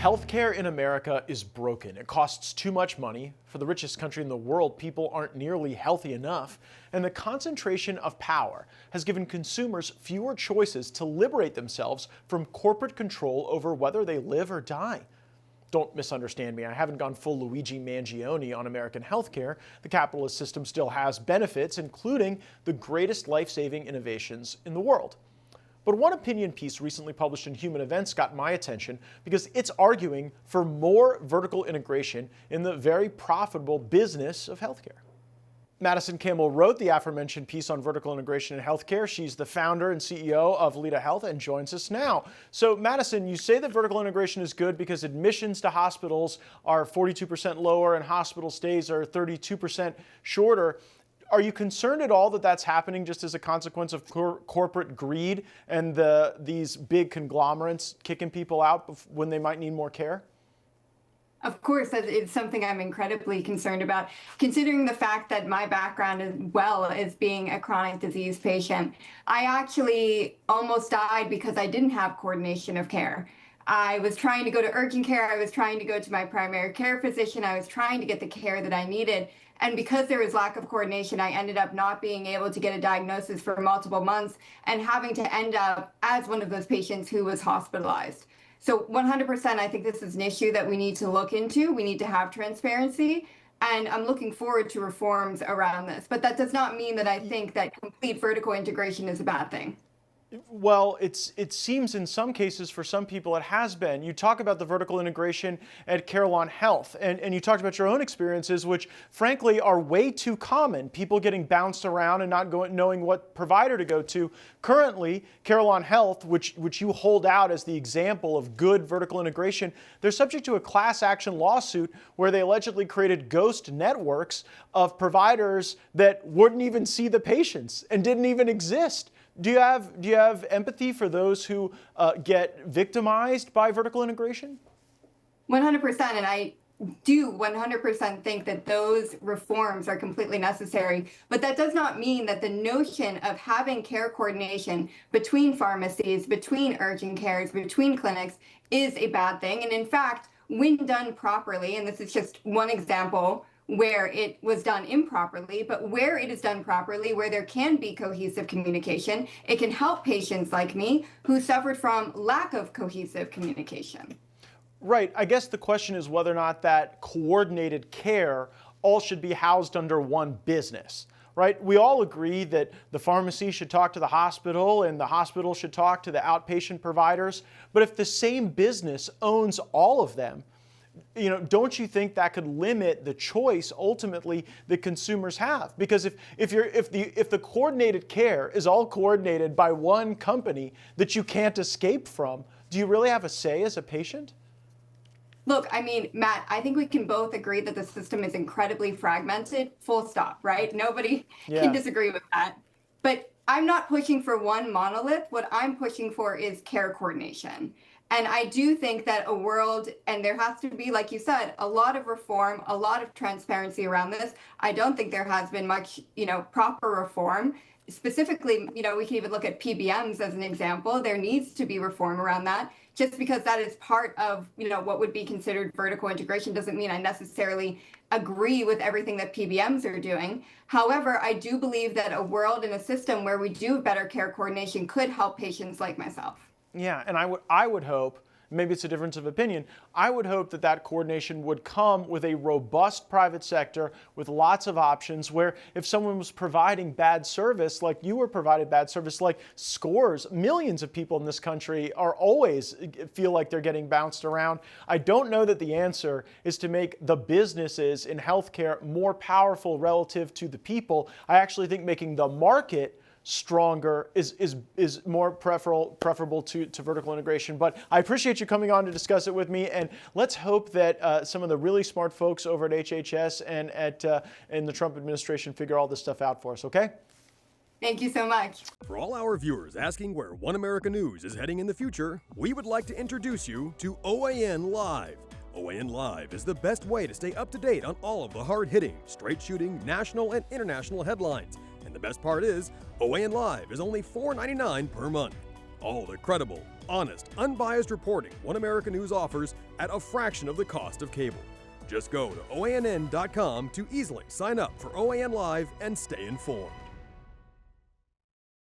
Healthcare in America is broken. It costs too much money. For the richest country in the world, people aren't nearly healthy enough. And the concentration of power has given consumers fewer choices to liberate themselves from corporate control over whether they live or die. Don't misunderstand me. I haven't gone full Luigi Mangione on American healthcare. The capitalist system still has benefits, including the greatest life-saving innovations in the world. But one opinion piece recently published in Human Events got my attention because it's arguing for more vertical integration in the very profitable business of healthcare. Madison Campbell wrote the aforementioned piece on vertical integration in healthcare. She's the founder and CEO of Lida Health and joins us now. So Madison, you say that vertical integration is good because admissions to hospitals are 42% lower and hospital stays are 32% shorter. Are you concerned at all that that's happening just as a consequence of corporate greed and these big conglomerates kicking people out when they might need more care? Of course, it's something I'm incredibly concerned about, considering the fact that my background as well as being a chronic disease patient. I actually almost died because I didn't have coordination of care. I was trying to go to urgent care. I was trying to go to my primary care physician. I was trying to get the care that I needed. And because there was lack of coordination, I ended up not being able to get a diagnosis for multiple months and having to end up as one of those patients who was hospitalized. So 100%, I think this is an issue that we need to look into. We need to have transparency. And I'm looking forward to reforms around this. But that does not mean that I think that complete vertical integration is a bad thing. Well, it seems in some cases for some people it has been. You talk about the vertical integration at Lida Health, and you talked about your own experiences, which frankly are way too common. People getting bounced around and not knowing what provider to go to. Currently, Lida Health, which you hold out as the example of good vertical integration, they're subject to a class action lawsuit where they allegedly created ghost networks of providers that wouldn't even see the patients and didn't even exist. Do you have empathy for those who get victimized by vertical integration? 100%, and I do 100% think that those reforms are completely necessary. But that does not mean that the notion of having care coordination between pharmacies, between urgent cares, between clinics is a bad thing. And in fact, when done properly, and this is just one example where it was done improperly, but where it is done properly, where there can be cohesive communication, it can help patients like me who suffered from lack of cohesive communication. Right. I guess the question is whether or not that coordinated care all should be housed under one business. Right? We all agree that the pharmacy should talk to the hospital and the hospital should talk to the outpatient providers. But if the same business owns all of them, don't you think that could limit the choice ultimately that consumers have? Because if the coordinated care is all coordinated by one company that you can't escape from, do you really have a say as a patient? Look, I mean, Matt, I think we can both agree that the system is incredibly fragmented, full stop, right? Nobody can disagree with that. But I'm not pushing for one monolith. What I'm pushing for is care coordination. And I do think that a world, and there has to be, like you said, a lot of reform, a lot of transparency around this. I don't think there has been much, proper reform. Specifically, we can even look at PBMs as an example. There needs to be reform around that. Just because that is part of, what would be considered vertical integration doesn't mean I necessarily agree with everything that PBMs are doing. However, I do believe that a world and a system where we do better care coordination could help patients like myself. Yeah, and I would hope, maybe it's a difference of opinion, I would hope that coordination would come with a robust private sector with lots of options where if someone was providing bad service, like you were provided bad service, like millions of people in this country are always feel like they're getting bounced around. I don't know that the answer is to make the businesses in healthcare more powerful relative to the people. I actually think making the market stronger is more preferable to vertical integration. But I appreciate you coming on to discuss it with me, and let's hope that some of the really smart folks over at HHS and in the Trump administration figure all this stuff out for us, okay? Thank you so much. For all our viewers asking where One America News is heading in the future, we would like to introduce you to OAN Live. OAN Live is the best way to stay up to date on all of the hard-hitting, straight-shooting, national and international headlines. And the best part is, OAN Live is only $4.99 per month. All the credible, honest, unbiased reporting One America News offers at a fraction of the cost of cable. Just go to OANN.com to easily sign up for OAN Live and stay informed.